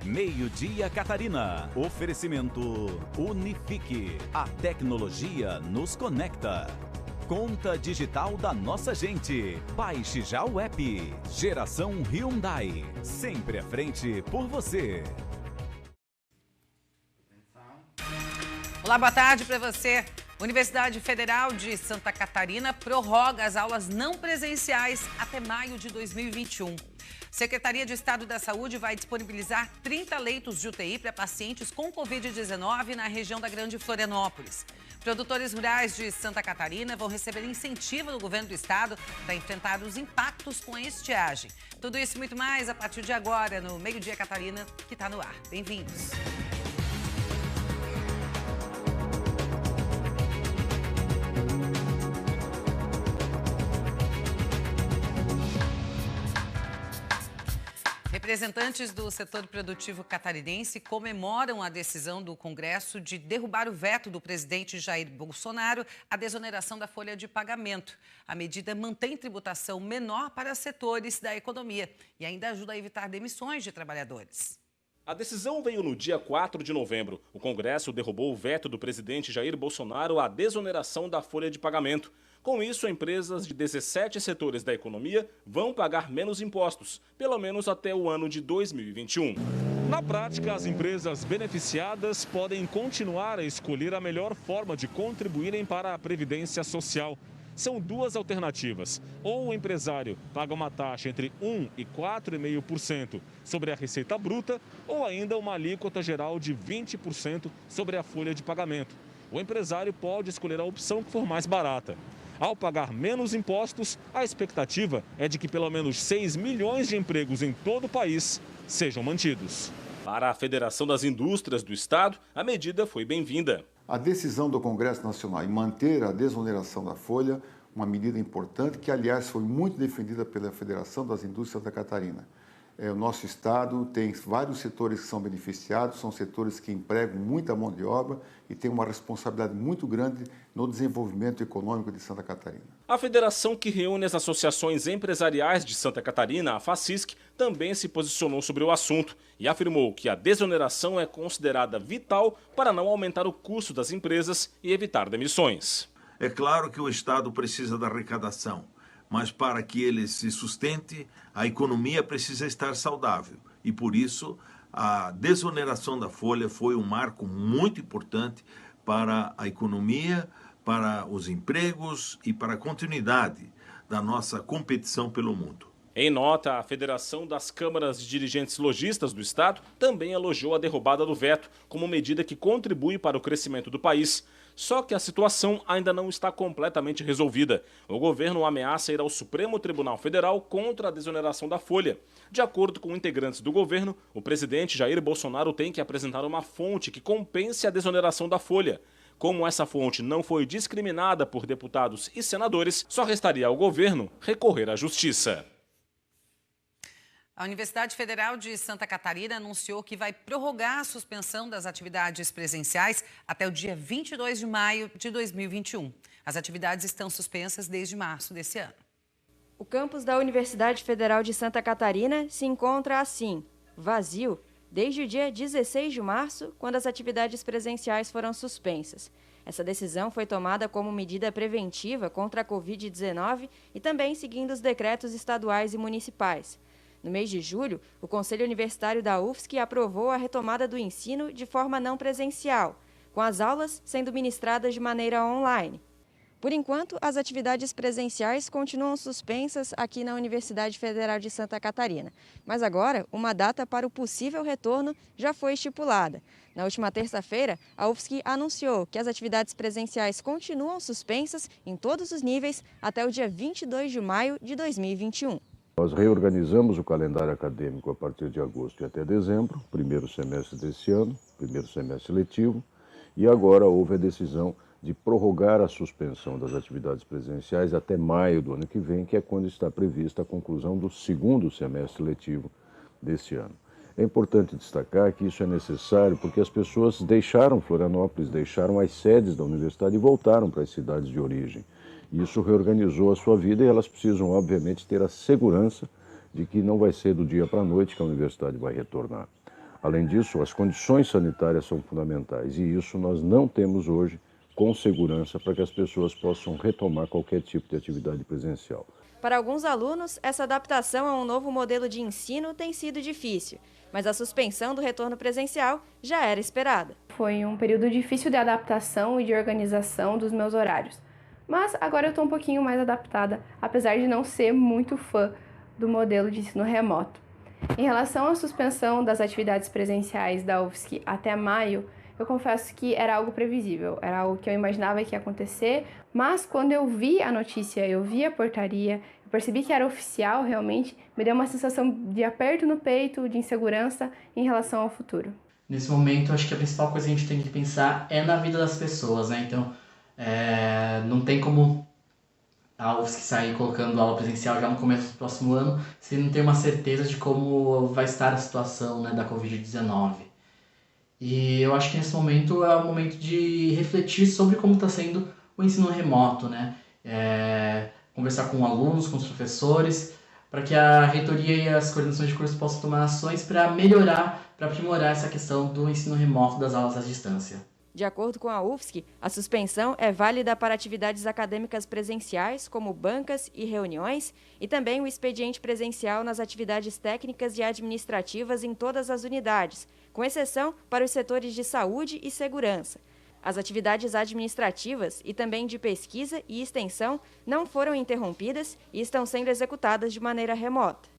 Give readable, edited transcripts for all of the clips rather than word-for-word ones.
Meio-dia Catarina. Oferecimento Unifique. A tecnologia nos conecta. Conta digital da nossa gente. Baixe já o app. Geração Hyundai. Sempre à frente por você. Olá, boa tarde para você. Universidade Federal de Santa Catarina prorroga as aulas não presenciais até maio de 2021. Secretaria de Estado da Saúde vai disponibilizar 30 leitos de UTI para pacientes com Covid-19 na região da Grande Florianópolis. Produtores rurais de Santa Catarina vão receber incentivo do governo do estado para enfrentar os impactos com a estiagem. Tudo isso e muito mais a partir de agora no Meio-Dia Catarina, que está no ar. Bem-vindos. Representantes do setor produtivo catarinense comemoram a decisão do Congresso de derrubar o veto do presidente Jair Bolsonaro à desoneração da folha de pagamento. A medida mantém tributação menor para setores da economia e ainda ajuda a evitar demissões de trabalhadores. A decisão veio no dia 4 de novembro. O Congresso derrubou o veto do presidente Jair Bolsonaro à desoneração da folha de pagamento. Com isso, empresas de 17 setores da economia vão pagar menos impostos, pelo menos até o ano de 2021. Na prática, as empresas beneficiadas podem continuar a escolher a melhor forma de contribuírem para a Previdência Social. São duas alternativas. Ou o empresário paga uma taxa entre 1% e 4,5% sobre a receita bruta, ou ainda uma alíquota geral de 20% sobre a folha de pagamento. O empresário pode escolher a opção que for mais barata. Ao pagar menos impostos, a expectativa é de que pelo menos 6 milhões de empregos em todo o país sejam mantidos. Para a Federação das Indústrias do Estado, a medida foi bem-vinda. A decisão do Congresso Nacional em manter a desoneração da folha, uma medida importante que, aliás, foi muito defendida pela Federação das Indústrias da Catarina. O nosso estado tem vários setores que são beneficiados, são setores que empregam muita mão de obra e têm uma responsabilidade muito grande no desenvolvimento econômico de Santa Catarina. A federação que reúne as associações empresariais de Santa Catarina, a FACISC, também se posicionou sobre o assunto e afirmou que a desoneração é considerada vital para não aumentar o custo das empresas e evitar demissões. É claro que o Estado precisa da arrecadação, mas para que ele se sustente, a economia precisa estar saudável. E por isso, a desoneração da folha foi um marco muito importante para a economia, para os empregos e para a continuidade da nossa competição pelo mundo. Em nota, a Federação das Câmaras de Dirigentes Lojistas do Estado também elogiou a derrubada do veto como medida que contribui para o crescimento do país. Só que a situação ainda não está completamente resolvida. O governo ameaça ir ao Supremo Tribunal Federal contra a desoneração da folha. De acordo com integrantes do governo, o presidente Jair Bolsonaro tem que apresentar uma fonte que compense a desoneração da folha. Como essa fonte não foi discriminada por deputados e senadores, só restaria ao governo recorrer à justiça. A Universidade Federal de Santa Catarina anunciou que vai prorrogar a suspensão das atividades presenciais até o dia 22 de maio de 2021. As atividades estão suspensas desde março desse ano. O campus da Universidade Federal de Santa Catarina se encontra assim, vazio, desde o dia 16 de março, quando as atividades presenciais foram suspensas. Essa decisão foi tomada como medida preventiva contra a Covid-19 e também seguindo os decretos estaduais e municipais. No mês de julho, o Conselho Universitário da UFSC aprovou a retomada do ensino de forma não presencial, com as aulas sendo ministradas de maneira online. Por enquanto, as atividades presenciais continuam suspensas aqui na Universidade Federal de Santa Catarina. Mas agora, uma data para o possível retorno já foi estipulada. Na última terça-feira, a UFSC anunciou que as atividades presenciais continuam suspensas em todos os níveis até o dia 22 de maio de 2021. Nós reorganizamos o calendário acadêmico a partir de agosto e até dezembro, primeiro semestre desse ano, primeiro semestre letivo, e agora houve a decisão de prorrogar a suspensão das atividades presenciais até maio do ano que vem, que é quando está prevista a conclusão do segundo semestre letivo desse ano. É importante destacar que isso é necessário porque as pessoas deixaram Florianópolis, deixaram as sedes da universidade e voltaram para as cidades de origem. Isso reorganizou a sua vida e elas precisam, obviamente, ter a segurança de que não vai ser do dia para a noite que a universidade vai retornar. Além disso, as condições sanitárias são fundamentais e isso nós não temos hoje com segurança para que as pessoas possam retomar qualquer tipo de atividade presencial. Para alguns alunos, essa adaptação a um novo modelo de ensino tem sido difícil, mas a suspensão do retorno presencial já era esperada. Foi um período difícil de adaptação e de organização dos meus horários, mas agora eu estou um pouquinho mais adaptada, apesar de não ser muito fã do modelo de ensino remoto. Em relação à suspensão das atividades presenciais da UFSC até maio, eu confesso que era algo previsível, era algo que eu imaginava que ia acontecer, mas quando eu vi a notícia, eu vi a portaria, eu percebi que era oficial realmente, me deu uma sensação de aperto no peito, de insegurança em relação ao futuro. Nesse momento, acho que a principal coisa que a gente tem que pensar é na vida das pessoas, né? Então, não tem como a UFSC sair colocando aula presencial já no começo do próximo ano, se não tem uma certeza de como vai estar a situação, né, da Covid-19. E eu acho que nesse momento é o momento de refletir sobre como está sendo o ensino remoto, né? Conversar com alunos, com os professores, para que a reitoria e as coordenações de curso possam tomar ações para melhorar, para aprimorar essa questão do ensino remoto das aulas à distância. De acordo com a UFSC, a suspensão é válida para atividades acadêmicas presenciais, como bancas e reuniões, e também o expediente presencial nas atividades técnicas e administrativas em todas as unidades, com exceção para os setores de saúde e segurança. As atividades administrativas e também de pesquisa e extensão não foram interrompidas e estão sendo executadas de maneira remota.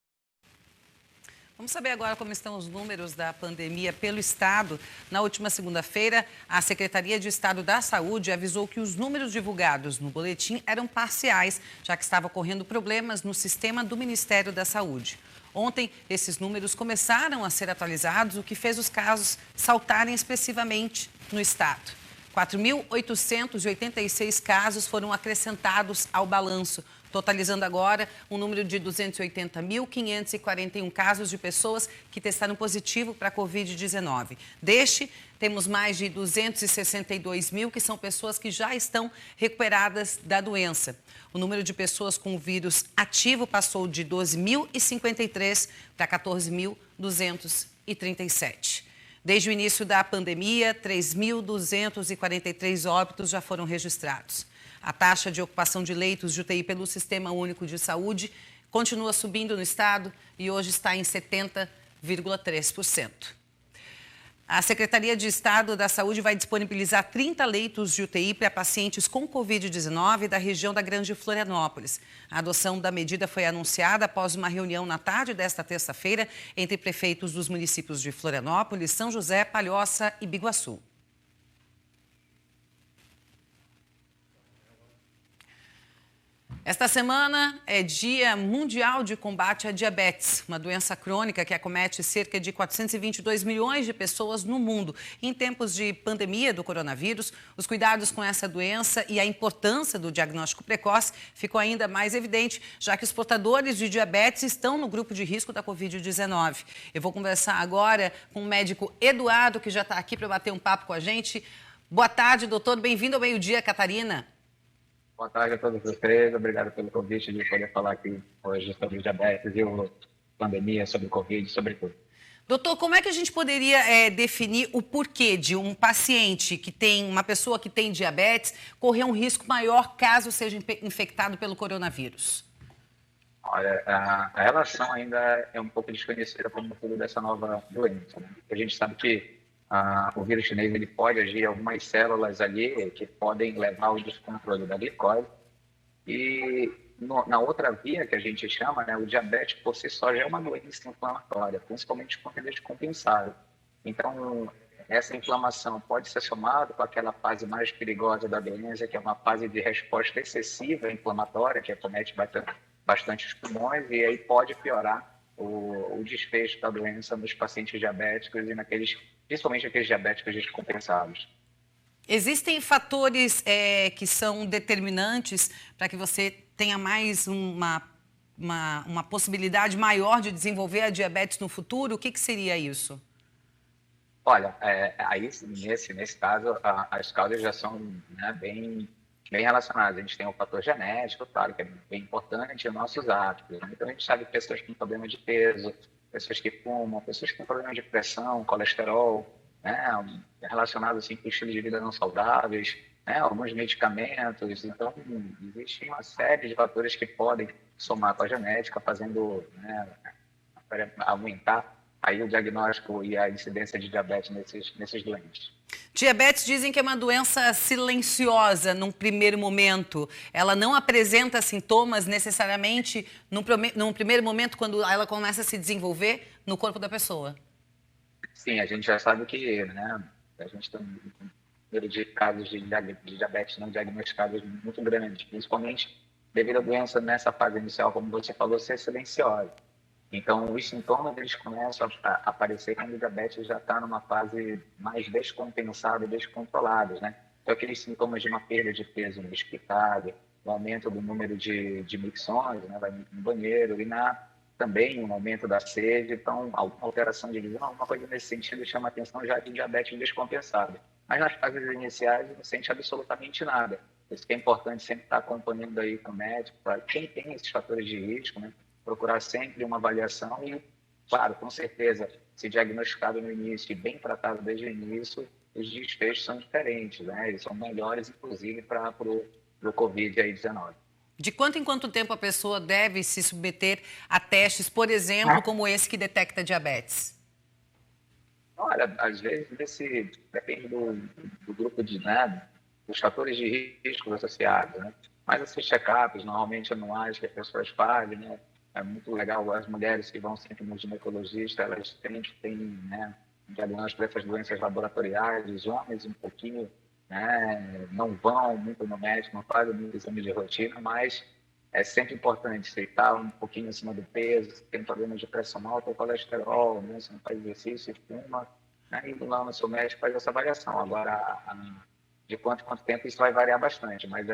Vamos saber agora como estão os números da pandemia pelo Estado. Na última segunda-feira, a Secretaria de Estado da Saúde avisou que os números divulgados no boletim eram parciais, já que estava ocorrendo problemas no sistema do Ministério da Saúde. Ontem, esses números começaram a ser atualizados, o que fez os casos saltarem expressivamente no Estado. 4.886 casos foram acrescentados ao balanço, totalizando agora um número de 280.541 casos de pessoas que testaram positivo para a Covid-19. Deste, temos mais de 262 mil que são pessoas que já estão recuperadas da doença. O número de pessoas com o vírus ativo passou de 12.053 para 14.237. Desde o início da pandemia, 3.243 óbitos já foram registrados. A taxa de ocupação de leitos de UTI pelo Sistema Único de Saúde continua subindo no estado e hoje está em 70,3%. A Secretaria de Estado da Saúde vai disponibilizar 30 leitos de UTI para pacientes com Covid-19 da região da Grande Florianópolis. A adoção da medida foi anunciada após uma reunião na tarde desta terça-feira entre prefeitos dos municípios de Florianópolis, São José, Palhoça e Biguaçu. Esta semana é Dia Mundial de Combate à Diabetes, uma doença crônica que acomete cerca de 422 milhões de pessoas no mundo. Em tempos de pandemia do coronavírus, os cuidados com essa doença e a importância do diagnóstico precoce ficou ainda mais evidente, já que os portadores de diabetes estão no grupo de risco da Covid-19. Eu vou conversar agora com o médico Eduardo, que já está aqui para bater um papo com a gente. Boa tarde, doutor. Bem-vindo ao Meio-Dia, Catarina. Boa tarde a todos vocês, obrigado pelo convite de poder falar aqui hoje sobre diabetes e pandemia, sobre Covid, sobre tudo. Doutor, como é que a gente poderia definir o porquê de um paciente que tem, uma pessoa que tem diabetes, correr um risco maior caso seja infectado pelo coronavírus? Olha, a relação ainda é um pouco desconhecida como motivo dessa nova doença, né? A gente sabe que o vírus chinês ele pode agir em algumas células ali que podem levar ao descontrole da glicose. E na outra via que a gente chama, né, o diabetes por si só já é uma doença inflamatória, principalmente quando ele é descompensado. Então, essa inflamação pode ser somada com aquela fase mais perigosa da doença, que é uma fase de resposta excessiva inflamatória, que acomete bastante os pulmões, e aí pode piorar o desfecho da doença nos pacientes diabéticos e principalmente aqueles diabéticos descompensados. Existem fatores que são determinantes para que você tenha mais uma possibilidade maior de desenvolver a diabetes no futuro? O que seria isso? Olha, aí nesse caso, as causas já são, né, bem relacionadas. A gente tem o fator genético, claro, que é bem importante, e os nossos hábitos. Então, a gente sabe que pessoas com problema de peso, pessoas que fumam, pessoas que têm problema de pressão, colesterol, né, relacionado assim, com estilo de vida não saudáveis, né, alguns medicamentos. Então, existe uma série de fatores que podem somar com a genética, fazendo, né, aumentar aí o diagnóstico e a incidência de diabetes nesses doentes. Diabetes dizem que é uma doença silenciosa num primeiro momento. Ela não apresenta sintomas necessariamente num primeiro momento quando ela começa a se desenvolver no corpo da pessoa. Sim, a gente já sabe que, né, a gente tem um número de casos de diabetes não diagnosticados muito grande, principalmente devido à doença nessa fase inicial, como você falou, ser silenciosa. Então, os sintomas eles começam a aparecer quando o diabetes já está numa fase mais descompensada e descontrolada, né? Então, aqueles sintomas de uma perda de peso inexplicável, o aumento do número de micções, né? Vai no banheiro, urinar, também um aumento da sede, então, alteração de visão, alguma coisa nesse sentido chama a atenção já de diabetes descompensado. Mas nas fases iniciais não sente absolutamente nada. Isso que é importante sempre estar acompanhando aí com o médico, para quem tem esses fatores de risco, né? Procurar sempre uma avaliação e, claro, com certeza, se diagnosticado no início e bem tratado desde o início, os desfechos são diferentes, né? Eles são melhores, inclusive, para o Covid-19. De quanto em quanto tempo a pessoa deve se submeter a testes, por exemplo, como esse que detecta diabetes? Olha, às vezes depende do grupo né, dos fatores de risco associados, né? Mas esses check-ups, normalmente anuais, que as pessoas fazem, né? É muito legal, as mulheres que vão sempre no ginecologista, elas têm né, diagnóstico dessas doenças laboratoriais, os homens um pouquinho, né, não vão muito no médico, não fazem muito exame de rotina, mas é sempre importante, se está um pouquinho acima do peso, se tem problemas de pressão alta ou colesterol, né, se não faz exercício, fuma, né, indo lá no seu médico faz essa avaliação. Agora, de quanto tempo isso vai variar bastante, mas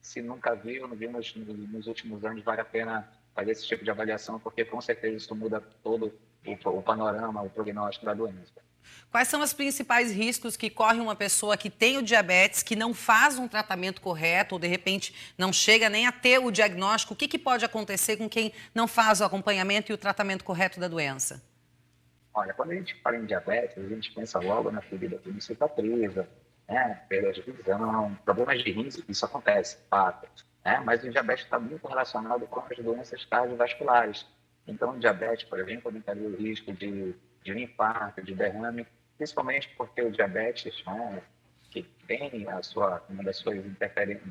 se nunca viu, não viu nos últimos anos, vale a pena fazer esse tipo de avaliação, porque com certeza isso muda todo o panorama, o prognóstico da doença. Quais são os principais riscos que corre uma pessoa que tem o diabetes, que não faz um tratamento correto, ou de repente não chega nem a ter o diagnóstico? O que pode acontecer com quem não faz o acompanhamento e o tratamento correto da doença? Olha, quando a gente fala em diabetes, a gente pensa logo na ferida que cicatriza, né, perda de visão, problemas de rins, isso acontece, fato. Mas o diabetes está muito relacionado com as doenças cardiovasculares. Então, o diabetes, por exemplo, aumentaria o risco de um infarto, de derrame, principalmente porque o diabetes, né, que tem uma das suas interferências,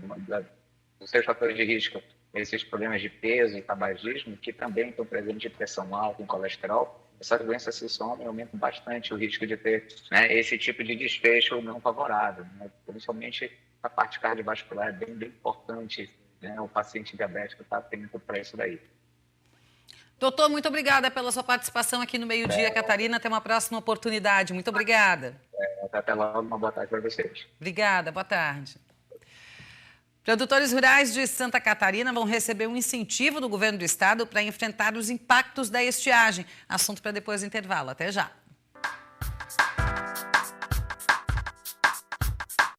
dos seus fatores de risco, esses problemas de peso e tabagismo, que também estão presentes de pressão alta e colesterol, essas doenças se somam e aumentam bastante o risco de ter, né, esse tipo de desfecho não favorável, né? Principalmente a parte cardiovascular é bem importante, né? O paciente diabético está atento para isso daí. Doutor, muito obrigada pela sua participação aqui no Meio Dia, Catarina. Até uma próxima oportunidade. Muito obrigada. Até logo, uma boa tarde para vocês. Obrigada, boa tarde. Produtores rurais de Santa Catarina vão receber um incentivo do governo do estado para enfrentar os impactos da estiagem. Assunto para depois do intervalo. Até já.